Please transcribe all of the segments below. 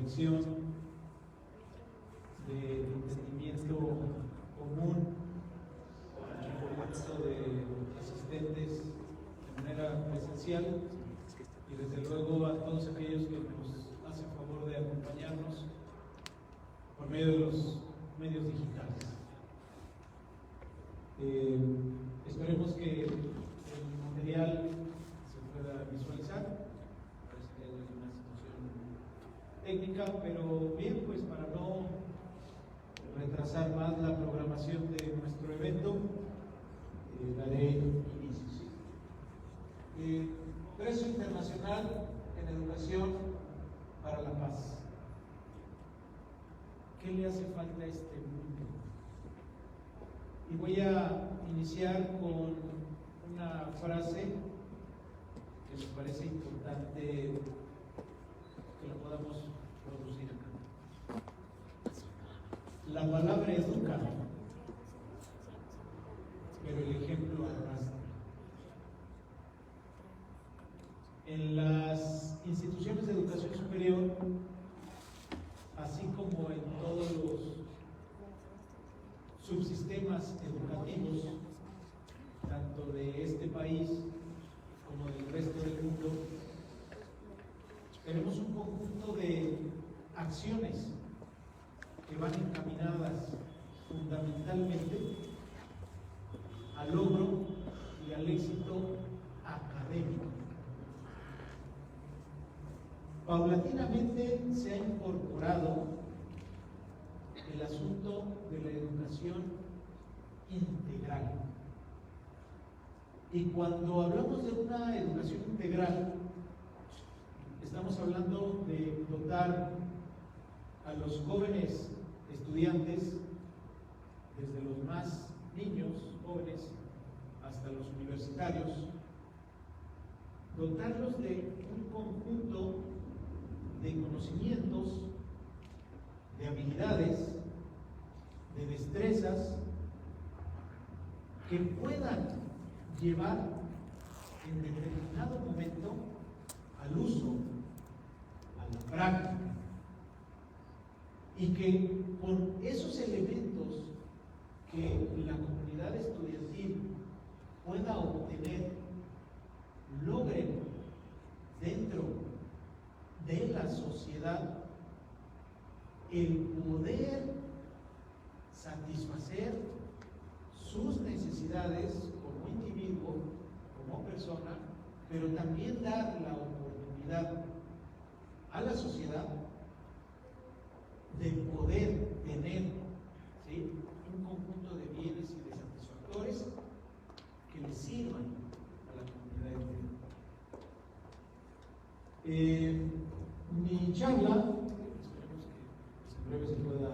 reflexión, de entendimiento común por parte de asistentes de manera presencial y desde luego a todos aquellos que nos hacen favor de acompañarnos por medio de los medios digitales. Esperemos que el material se pueda visualizar. Parece que hay una situación técnica, pero bien, pues para no retrasar más la programación de nuestro evento, daré inicio. Congreso Internacional en Educación para la Paz. ¿Qué le hace falta a este mundo? Y voy a iniciar con una frase que me parece importante que la podamos producir acá. La palabra educa, pero el ejemplo arrastra. En las instituciones de educación superior, así como en todos los subsistemas educativos, tanto de este país como del resto del mundo, tenemos un conjunto de acciones que van encaminadas fundamentalmente al logro y al éxito académico. Paulatinamente se ha incorporado el asunto de la educación integral. Y cuando hablamos de una educación integral, estamos hablando de dotar a los jóvenes estudiantes, desde los más niños, jóvenes, hasta los universitarios, dotarlos de un conjunto de conocimientos, de habilidades, de destrezas que puedan llevar en determinado momento al uso, a la práctica, y que con esos elementos que la comunidad estudiantil pueda obtener, logren dentro de la sociedad el poder satisfacer sus necesidades como individuo, como persona, pero también dar la oportunidad a la sociedad de poder tener, ¿sí?, un conjunto de bienes y de satisfactores que le sirvan a la comunidad entera. Mi charla, esperemos que en breve se pueda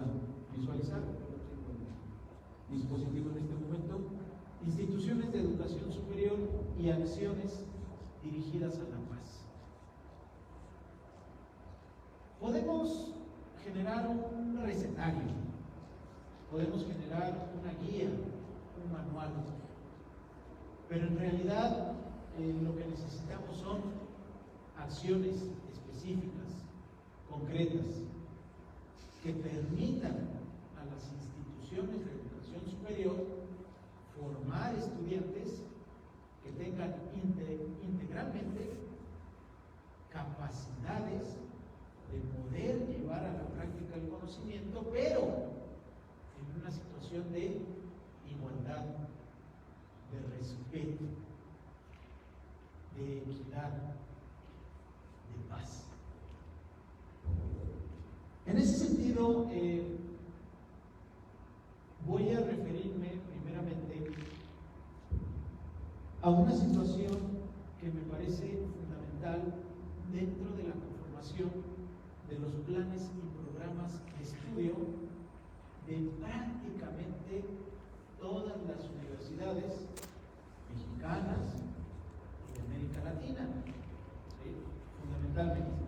visualizar, no tengo el dispositivo en este momento, instituciones de educación superior y acciones dirigidas a la paz. Podemos generar un recetario, podemos generar una guía, un manual, pero en realidad lo que necesitamos son acciones específicas, concretas, que permitan a las instituciones de educación superior formar estudiantes que tengan integralmente capacidades de poder llevar a la práctica el conocimiento, pero en una situación de igualdad, de respeto, de equidad, de paz. En ese sentido, voy a referirme primeramente a una situación que me parece fundamental dentro de la conformación de los planes y programas de estudio de prácticamente todas las universidades mexicanas y de América Latina, ¿sí?, fundamentalmente.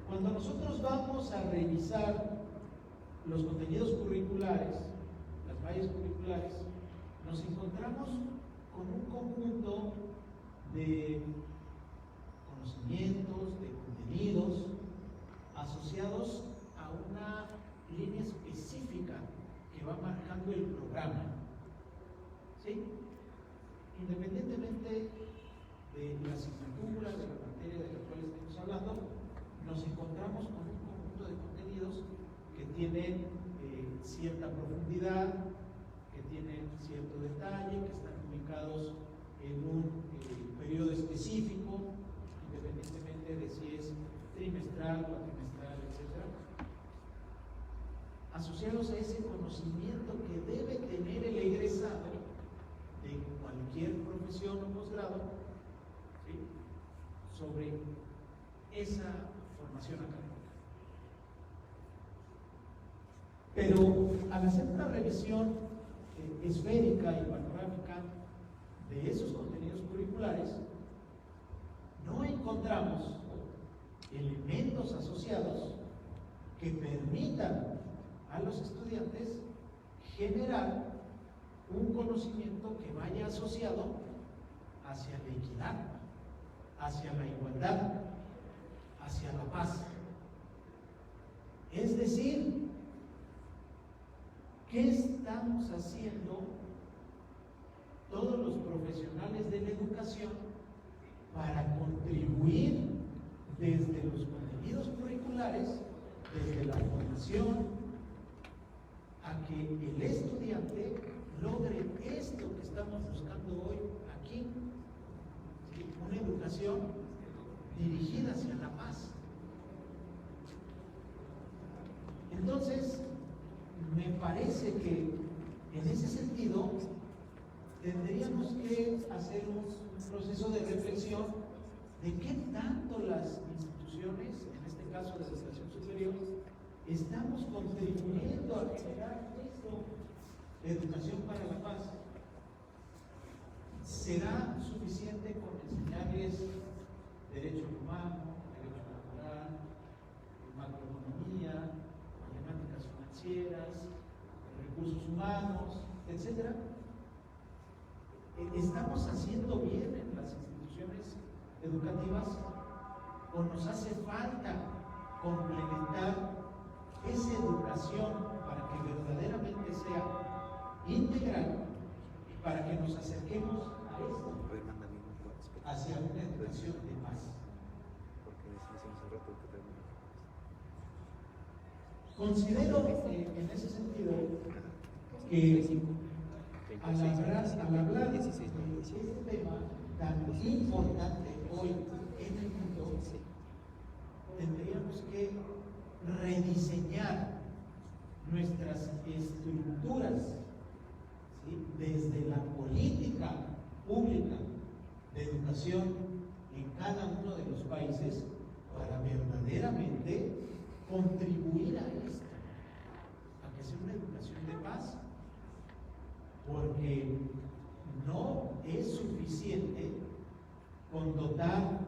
Cuando nosotros vamos a revisar los contenidos curriculares, las mallas curriculares, nos encontramos con un conjunto de conocimientos, de contenidos asociados tienen cierta profundidad, que tienen cierto detalle, que están ubicados en un periodo específico, independientemente de si es trimestral, cuatrimestral, etc. Asociados a ese conocimiento que debe tener el egresado de cualquier profesión o posgrado, ¿sí?, sobre esa formación académica. Pero al hacer una revisión esférica y panorámica de esos contenidos curriculares, no encontramos elementos asociados que permitan a los estudiantes generar un conocimiento que vaya asociado hacia la equidad, hacia la igualdad, hacia la paz. Es decir, ¿qué estamos haciendo todos los profesionales de la educación para contribuir desde los contenidos curriculares, desde la formación, a que el estudiante logre esto que estamos buscando hoy aquí, ¿sí?, una educación dirigida hacia la paz? Entonces, me parece que en ese sentido tendríamos que hacer un proceso de reflexión de qué tanto las instituciones, en este caso de educación superior, estamos contribuyendo a generar esto de educación para la paz. ¿Será suficiente con enseñarles derecho humano, derecho laboral, macroeconomía, matemáticas financieras, recursos humanos, etcétera? ¿Estamos haciendo bien en las instituciones educativas o nos hace falta complementar esa educación para que verdaderamente sea integral y para que nos acerquemos a esto, hacia una educación de paz? Considero en ese sentido que al hablar de este tema tan importante hoy en el mundo, tendríamos que rediseñar nuestras estructuras, ¿sí?, desde la política pública de educación en cada uno de los países para verdaderamente contribuir a esto, a que sea una educación de paz, porque no es suficiente con dotar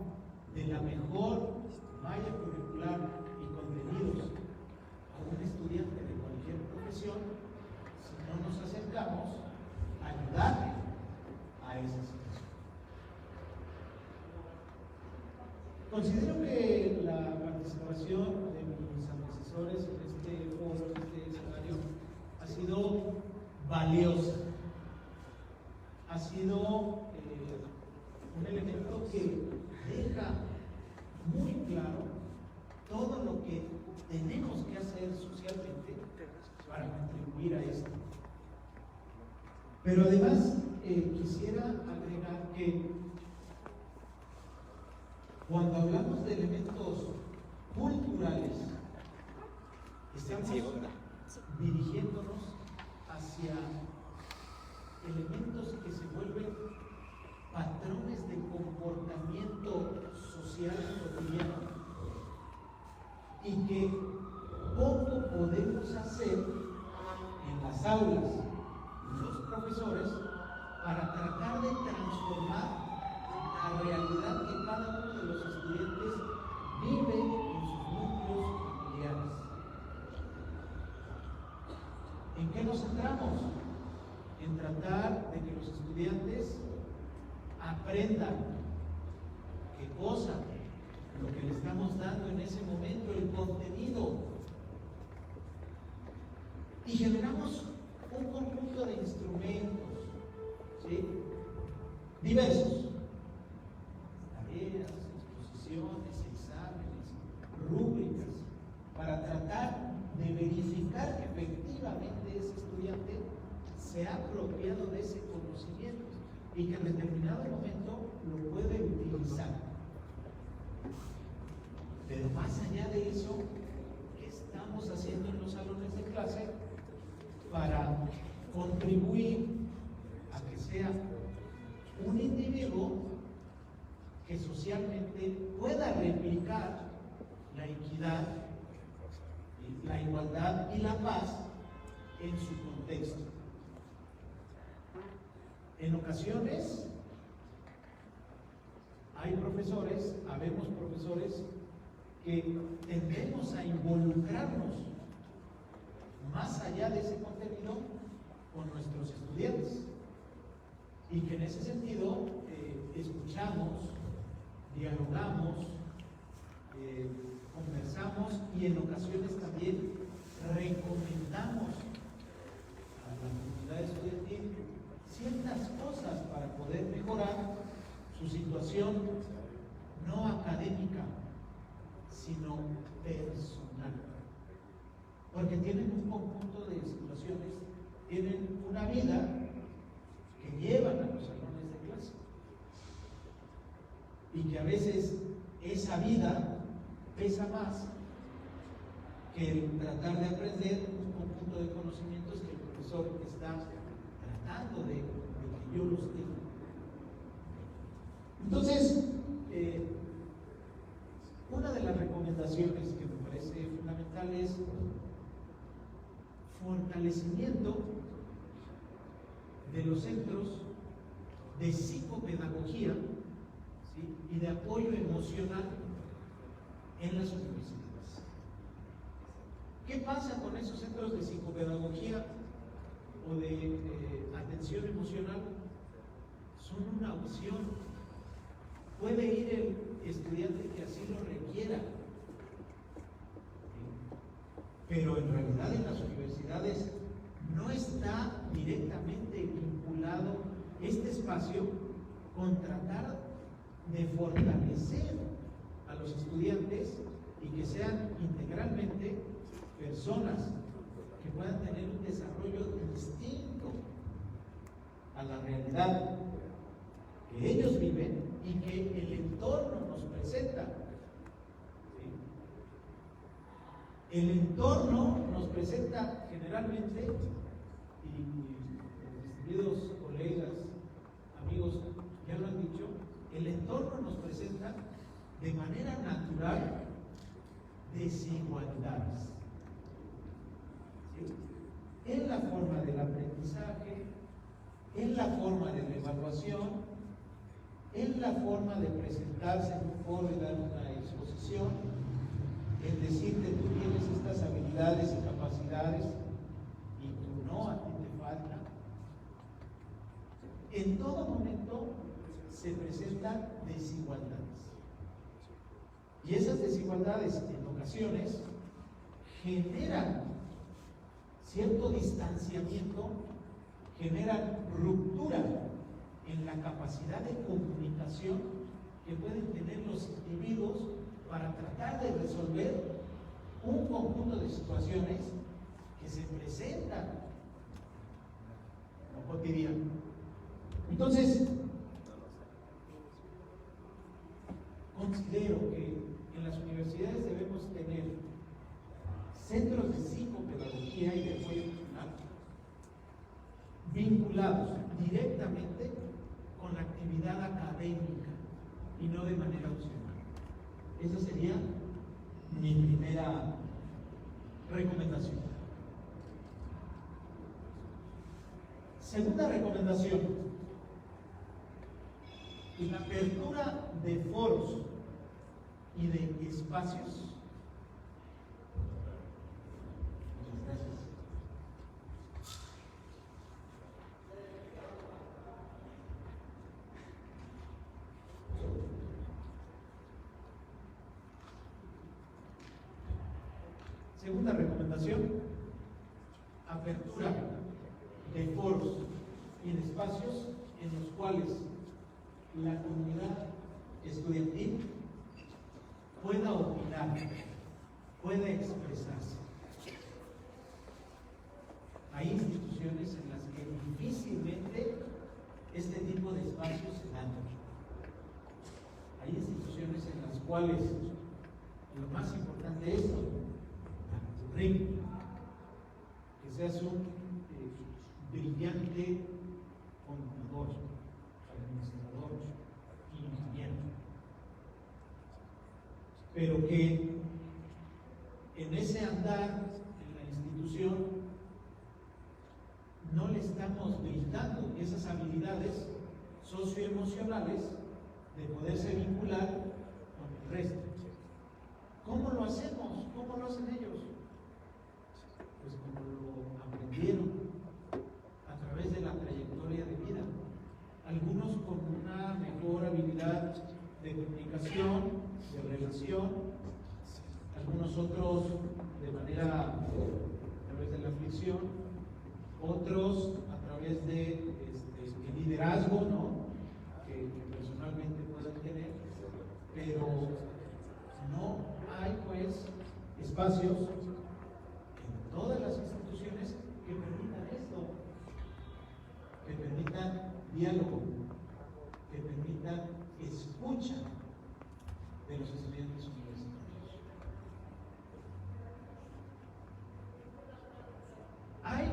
de la mejor malla curricular y contenidos a un estudiante de cualquier profesión si no nos acercamos a ayudarle a esa situación. Considero que la participación de mis antecesores en este foro, en este escenario, ha sido valiosa. Ha sido un elemento que deja muy claro todo lo que tenemos que hacer socialmente para contribuir a esto. Pero además quisiera agregar que cuando hablamos de elementos culturales, estamos dirigiéndonos hacia elementos que se vuelven patrones de comportamiento social cotidiano y que poco podemos hacer en las aulas los profesores para tratar de transformar la realidad que cada uno de los estudiantes vive en sus núcleos familiares. ¿En qué nos centramos? En tratar de que los estudiantes aprendan qué cosa, lo que le estamos dando en ese momento, el contenido, y generamos un conjunto de instrumentos, ¿sí?, diversos: tareas, exposiciones, exámenes, rúbricas, para tratar de verificar se ha apropiado de ese conocimiento y que en determinado momento lo puede utilizar. Pero más allá de eso, ¿qué estamos haciendo en los salones de clase para contribuir a que sea un individuo que socialmente pueda replicar la equidad, la igualdad y la paz en su contexto? En ocasiones habemos profesores que tendemos a involucrarnos más allá de ese contenido con nuestros estudiantes y que en ese sentido escuchamos, dialogamos, conversamos y en ocasiones también recomendamos a la comunidad estudiantil ciertas cosas para poder mejorar su situación no académica, sino personal. Porque tienen un conjunto de situaciones, tienen una vida que llevan a los salones de clase y que a veces esa vida pesa más que el tratar de aprender un conjunto de conocimientos que el profesor está tratando de que yo los tenga. Entonces, una de las recomendaciones que me parece fundamental es fortalecimiento de los centros de psicopedagogía, ¿sí?, y de apoyo emocional en las universidades. ¿Qué pasa con esos centros de psicopedagogía o de atención emocional? Son una opción. Puede ir el estudiante que así lo requiera, pero en realidad en las universidades no está directamente vinculado este espacio con tratar de fortalecer a los estudiantes y que sean integralmente personas que puedan tener un desarrollo distinto a la realidad que ellos viven y que el entorno nos presenta. ¿Sí? El entorno nos presenta generalmente, y mis queridos colegas, amigos, ya lo han dicho, el entorno nos presenta de manera natural desigualdades. ¿Sí? En la forma del aprendizaje, en la forma de la evaluación, en la forma de presentarse en un foro y dar una exposición, en decirte tú tienes estas habilidades y capacidades y tú no, a ti te falta. En todo momento se presentan desigualdades. Y esas desigualdades en ocasiones generan cierto distanciamiento, generan ruptura en la capacidad de comunicación que pueden tener los individuos para tratar de resolver un conjunto de situaciones que se presentan en lo cotidiano. Entonces, considero que en las universidades debemos tener centros de psicopedagogía y de apoyo emocional vinculados directamente con la actividad académica y no de manera opcional. Esa sería mi primera recomendación. Segunda recomendación: la apertura de foros y de espacios. Muchas gracias. Segunda recomendación: apertura de foros y de espacios en los cuales la comunidad estudiantil pueda opinar, pueda expresarse. Hay instituciones en las que espacios se dan. Hay instituciones en las cuales lo más importante es que seas un brillante contador, administrador, ingeniero, pero que en ese andar en la institución no le estamos brindando esas habilidades socioemocionales de poderse vincular con el resto. ¿Cómo lo hacemos? ¿Cómo lo hacen ellos? Pues como lo aprendieron a través de la trayectoria de vida. Algunos con una mejor habilidad de comunicación, de relación, algunos otros de manera a través de la aflicción, otros a través de liderazgo, ¿no? que personalmente puedan tener, pero no hay pues espacios en todas las instituciones que permitan esto, que permitan diálogo, que permitan escucha de los estudiantes universitarios. Hay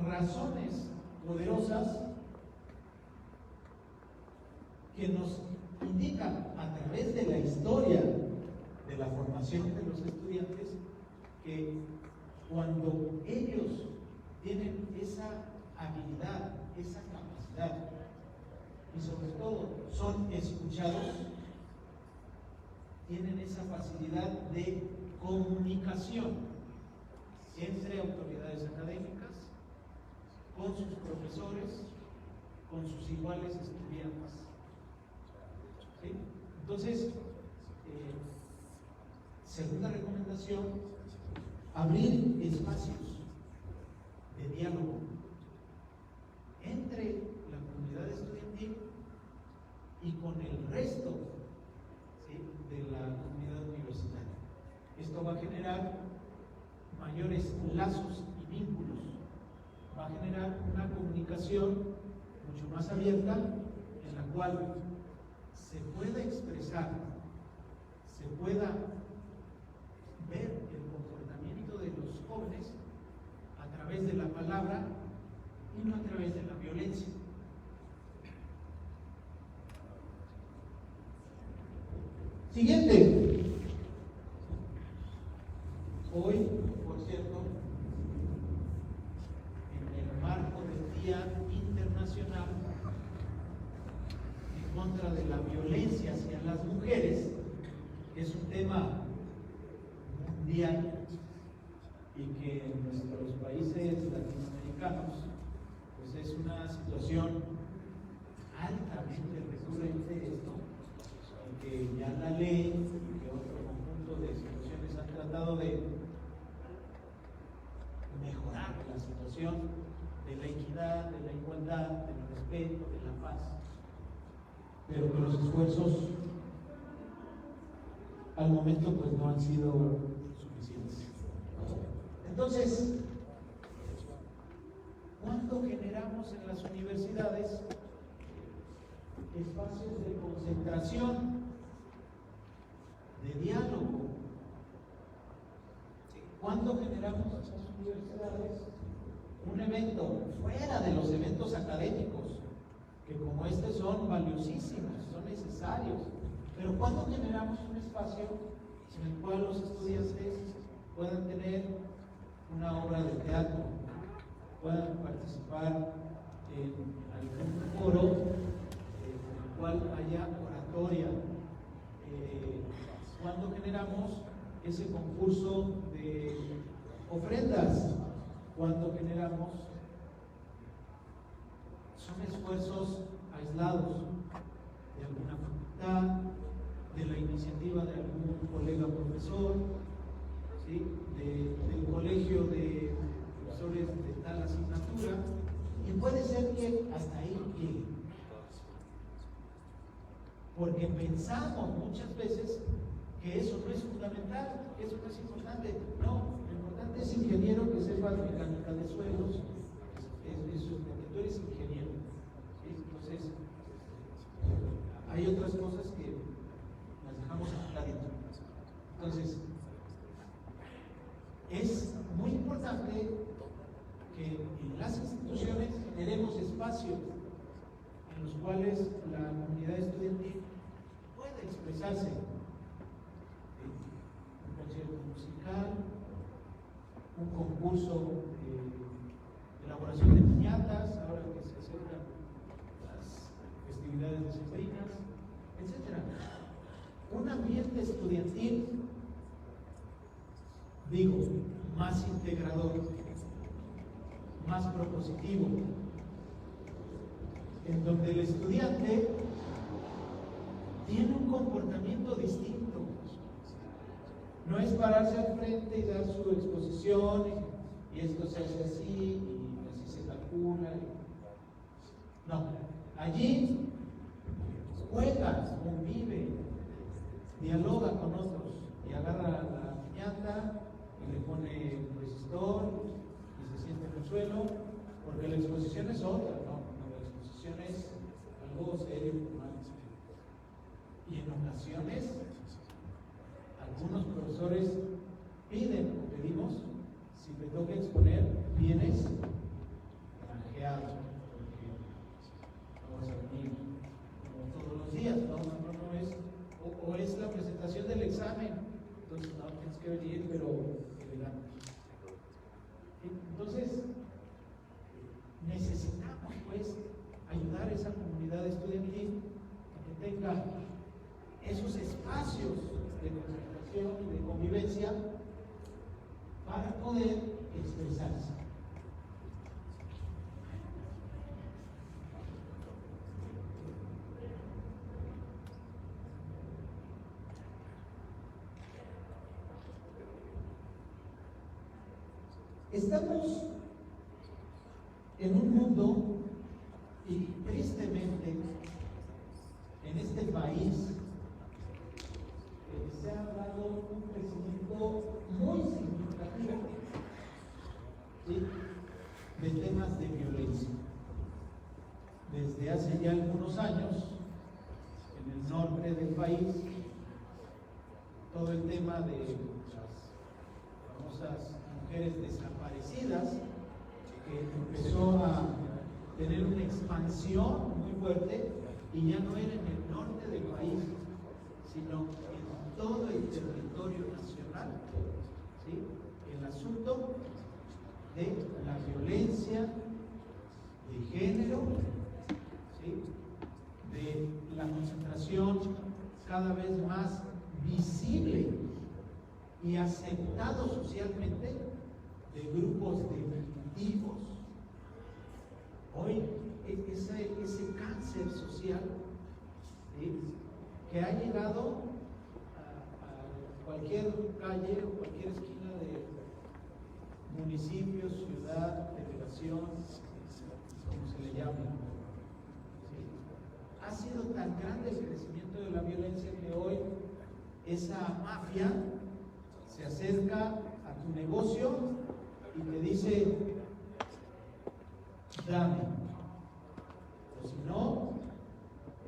razones poderosas que nos indican a través de la historia de la formación de los estudiantes que cuando ellos tienen esa habilidad, esa capacidad y sobre todo son escuchados, tienen esa facilidad de comunicación entre autoridades académicas, con sus profesores, con sus iguales estudiantes. ¿Sí? Entonces, segunda recomendación, abrir espacios de diálogo entre la comunidad estudiantil y con el resto, ¿sí?, de la comunidad universitaria. Esto va a generar mayores lazos y vínculos, va a generar una comunicación mucho más abierta en la cual se pueda expresar, se pueda ver el comportamiento de los jóvenes a través de la palabra y no a través de la violencia. Siguiente. Hoy, por cierto, en el marco del Día Internacional en contra de la violencia hacia las mujeres, es un tema mundial y que en nuestros países latinoamericanos pues es una situación altamente recurrente esto, y que ya la ley y que otro conjunto de situaciones han tratado de mejorar la situación de la equidad, de la igualdad, del respeto, de la paz, pero que los esfuerzos al momento pues no han sido suficientes. Entonces, ¿cuándo generamos en las universidades espacios de concentración, de diálogo? ¿Cuándo generamos en las universidades un evento fuera de los eventos académicos, que como este son valiosísimos, son necesarios? Pero ¿cuándo generamos un espacio en el cual los estudiantes puedan tener una obra de teatro, puedan participar en algún foro en el cual haya oratoria? ¿Cuándo generamos ese concurso de ofrendas? ¿Cuándo generamos? Son esfuerzos aislados de alguna facultad, de la iniciativa de algún colega profesor, ¿sí?, del colegio de profesores de tal asignatura, y puede ser que hasta ahí llegue. Porque pensamos muchas veces que eso no es fundamental, que eso no es importante. No, lo importante es ingeniero que sepa mecánica de suelos, porque tú eres ingeniero, ¿sí? Entonces, hay otras cosas que las dejamos en clarito. Entonces, es muy importante que en las instituciones generemos espacios en los cuales la comunidad estudiantil pueda expresarse. Un concierto musical, un concurso de elaboración de piñatas, ahora que se acercan las festividades decembrinas, etc. Un ambiente estudiantil, digo, más integrador, más propositivo, en donde el estudiante tiene un comportamiento distinto. No es pararse al frente y dar su exposición y esto se hace así y así se calcula. No, allí juega, convive, dialoga con otros y agarra la piñata y le pone el resistor y se sienta en el suelo, porque la exposición es otra, ¿no? La exposición es algo serio, formal. Y en ocasiones algunos profesores piden o pedimos, si te toca exponer, vienes granjeado, porque no vas a venir como todos los días, no es, o es la presentación del examen, entonces no tienes que venir, pero elegante. Entonces, necesitamos pues ayudar a esa comunidad estudiantil a que tenga esos espacios de concentración y de convivencia para poder expresarse. Estamos en un mundo, y tristemente, en este país, se ha dado un crecimiento muy significativo, ¿sí?, de temas de violencia. Desde hace ya algunos años, en el norte del país, todo el tema de las famosas mujeres desaparecidas, que empezó a tener una expansión muy fuerte, y ya no era en el norte del país, sino en todo el territorio nacional, ¿sí?, el asunto de la violencia de género, ¿sí?, de la concentración cada vez más visible y aceptado socialmente de grupos delictivos. Hoy ese cáncer social, ¿sí?, que ha llegado a cualquier calle o cualquier esquina de municipio, ciudad, delegación, como se le llame. ¿Sí? Ha sido tan grande el crecimiento de la violencia que hoy esa mafia se acerca a tu negocio y te dice, dame, o si no,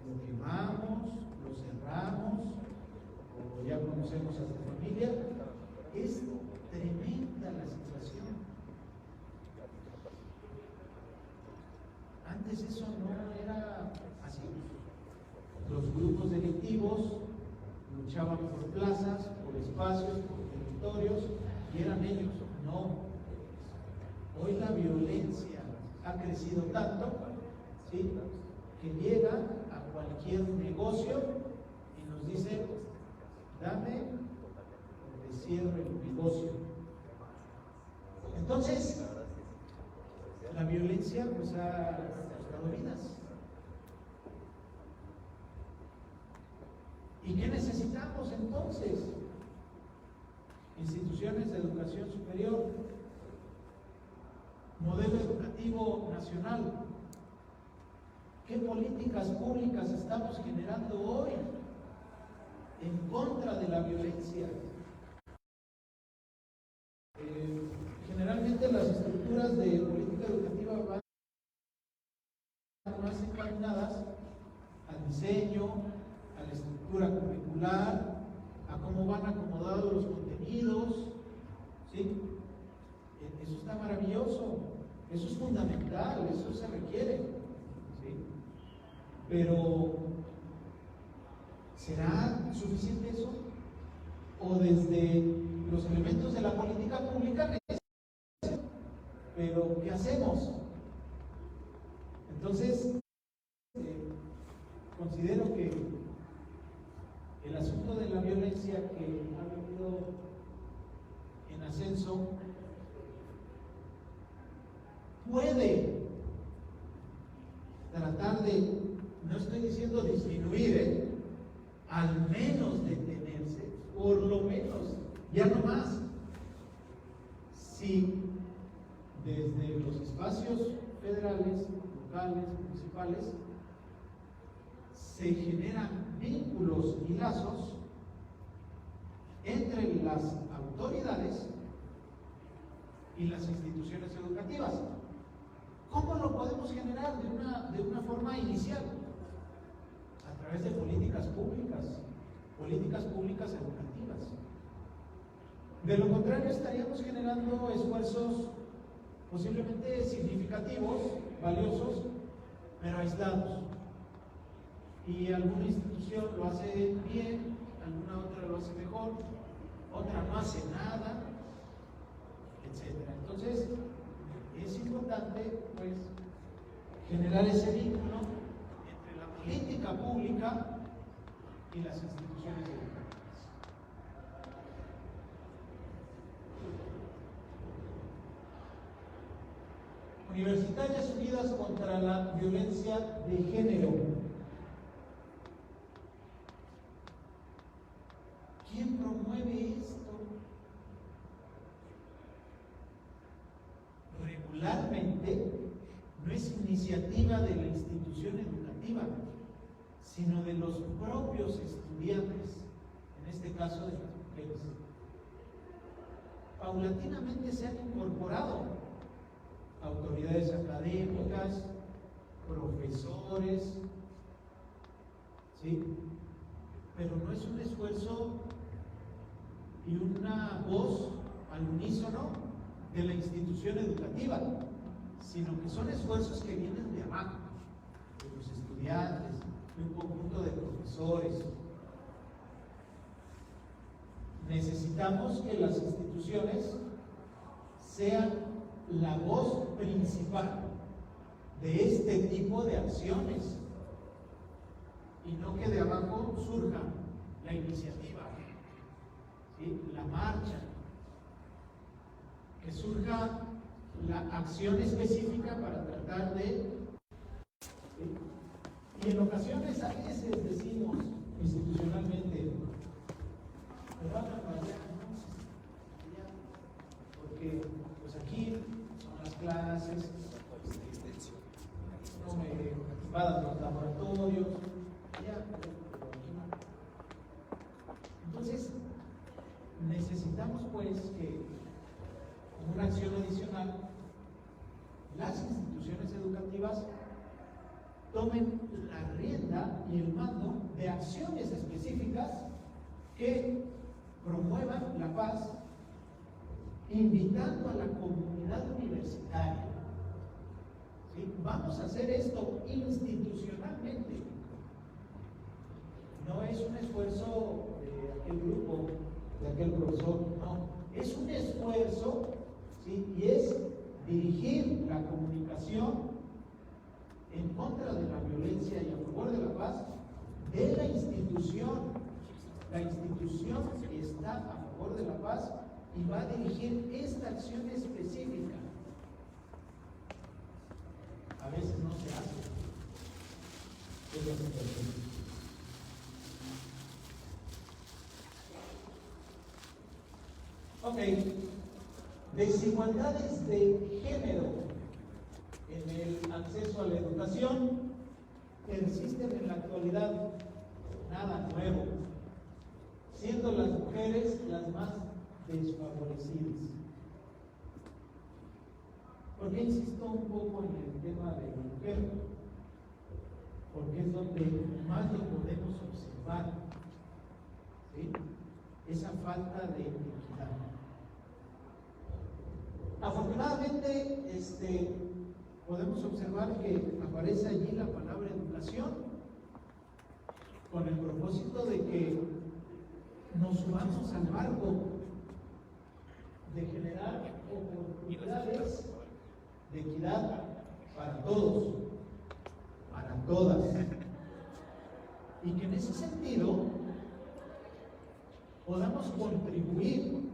lo quemamos, lo cerramos, o ya conocemos a tu familia. Es tremenda la situación. Antes eso no era así. Los grupos delictivos luchaban por plazas, por espacios, por territorios, y eran ellos. No. Hoy la violencia ha crecido tanto, ¿sí?, que llega a cualquier negocio y nos dice, dame o te cierro el negocio. Entonces, la violencia pues ha costado vidas. ¿Y qué necesitamos entonces? Instituciones de educación superior, modelo educativo nacional. ¿Qué políticas públicas estamos generando hoy en contra de la violencia? Generalmente las estructuras de política educativa van más encaminadas particular a cómo van acomodados los contenidos, ¿sí? Eso está maravilloso, eso es fundamental, eso se requiere, ¿sí? Pero ¿será suficiente eso? ¿O desde los elementos de la política pública? Pero ¿qué hacemos? Entonces, considero que el asunto de la violencia que ha venido en ascenso puede tratar de, no estoy diciendo disminuir, al menos detenerse, por lo menos, ya no más. Si desde los espacios federales, locales, municipales, se generan vínculos y lazos entre las autoridades y las instituciones educativas. ¿Cómo lo podemos generar de una forma inicial? A través de políticas públicas educativas. De lo contrario, estaríamos generando esfuerzos posiblemente significativos, valiosos, pero aislados. Y alguna institución lo hace bien, alguna otra lo hace mejor, otra no hace nada, etc. Entonces, es importante, pues, generar ese vínculo entre la política pública y las instituciones educativas. Universitarias Unidas contra la Violencia de Género. ¿Quién promueve esto? Regularmente no es iniciativa de la institución educativa, sino de los propios estudiantes, en este caso de las mujeres. Paulatinamente se han incorporado autoridades académicas, profesores, ¿sí? Pero no es un esfuerzo y una voz al unísono de la institución educativa, sino que son esfuerzos que vienen de abajo, de los estudiantes, de un conjunto de profesores. Necesitamos que las instituciones sean la voz principal de este tipo de acciones y no que de abajo surja la iniciativa, ¿sí? La marcha, que surja la acción específica para tratar de, ¿sí? Y en ocasiones a veces decimos institucionalmente, me van a fallar, porque pues aquí son las clases, no me invadan los laboratorios, ya, entonces necesitamos pues que como una acción adicional las instituciones educativas tomen la rienda y el mando de acciones específicas que promuevan la paz, invitando a la comunidad universitaria. ¿Sí? Vamos a hacer esto institucionalmente. No es un esfuerzo de aquel grupo, de aquel profesor, no. Es un esfuerzo, ¿sí? Y es dirigir la comunicación en contra de la violencia y a favor de la paz de la institución. La institución está a favor de la paz y va a dirigir esta acción específica. A veces no se hace. Es lo que pasa. Ok, desigualdades de género en el acceso a la educación persisten en la actualidad, nada nuevo, siendo las mujeres las más desfavorecidas. ¿Por qué insisto un poco en el tema de la mujer? Porque es donde más lo podemos observar. ¿sí? Esa falta de equidad. Afortunadamente, podemos observar que aparece allí la palabra educación con el propósito de que nos sumamos al barco de generar oportunidades de equidad para todos, para todas, y que en ese sentido podamos contribuir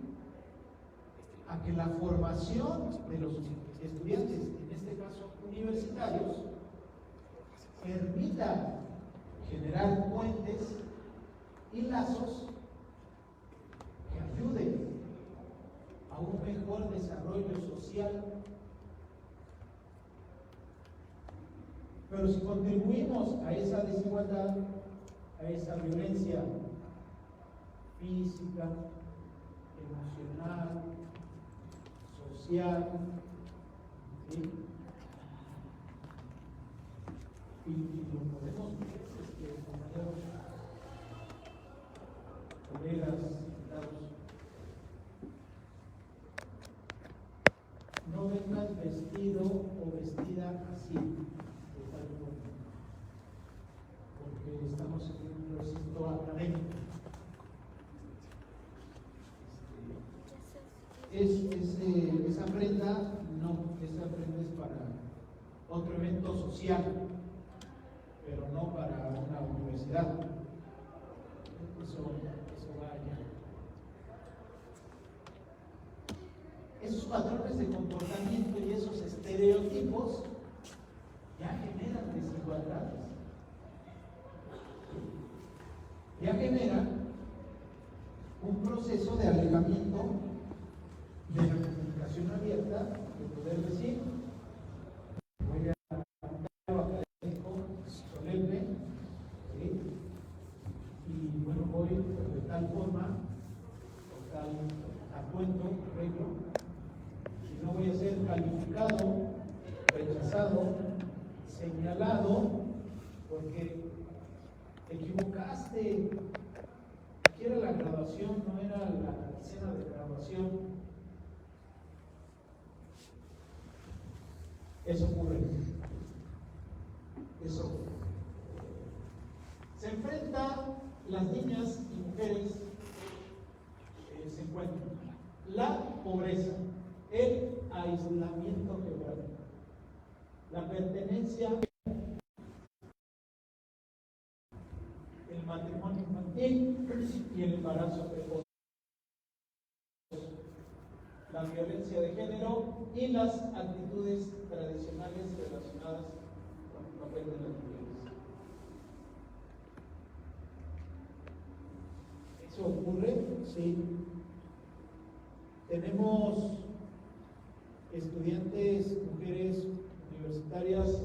a que la formación de los estudiantes, en este caso universitarios, permita generar puentes y lazos que ayuden a un mejor desarrollo social. Pero si contribuimos a esa desigualdad, a esa violencia física, emocional, social, ¿sí? Y lo podemos ver, compañeros, colegas, invitados, no vengas vestido o vestida así, de tal forma, porque estamos en un recinto académico. Esa prenda no, esa prenda es para otro evento social, pero no para una universidad. Eso vaya. Esos patrones de comportamiento y esos estereotipos ya generan desigualdades. Ya generan un proceso de alejamiento de la comunicación abierta, de poder decir, voy a un académico solemne, ¿sí? Y bueno, voy de tal forma, por tal acuerdo, arreglo, y no voy a ser calificado, rechazado, señalado, porque te equivocaste. Aquí era la graduación, no era la cena de graduación. Eso ocurre. Eso. Se enfrentan las niñas y mujeres, se encuentran la pobreza, el aislamiento geográfico, la pertenencia, el matrimonio infantil y el embarazo precoz, la violencia de género y las actitudes tradicionales relacionadas con el papel de las mujeres. ¿Eso ocurre? Sí. Tenemos estudiantes, mujeres universitarias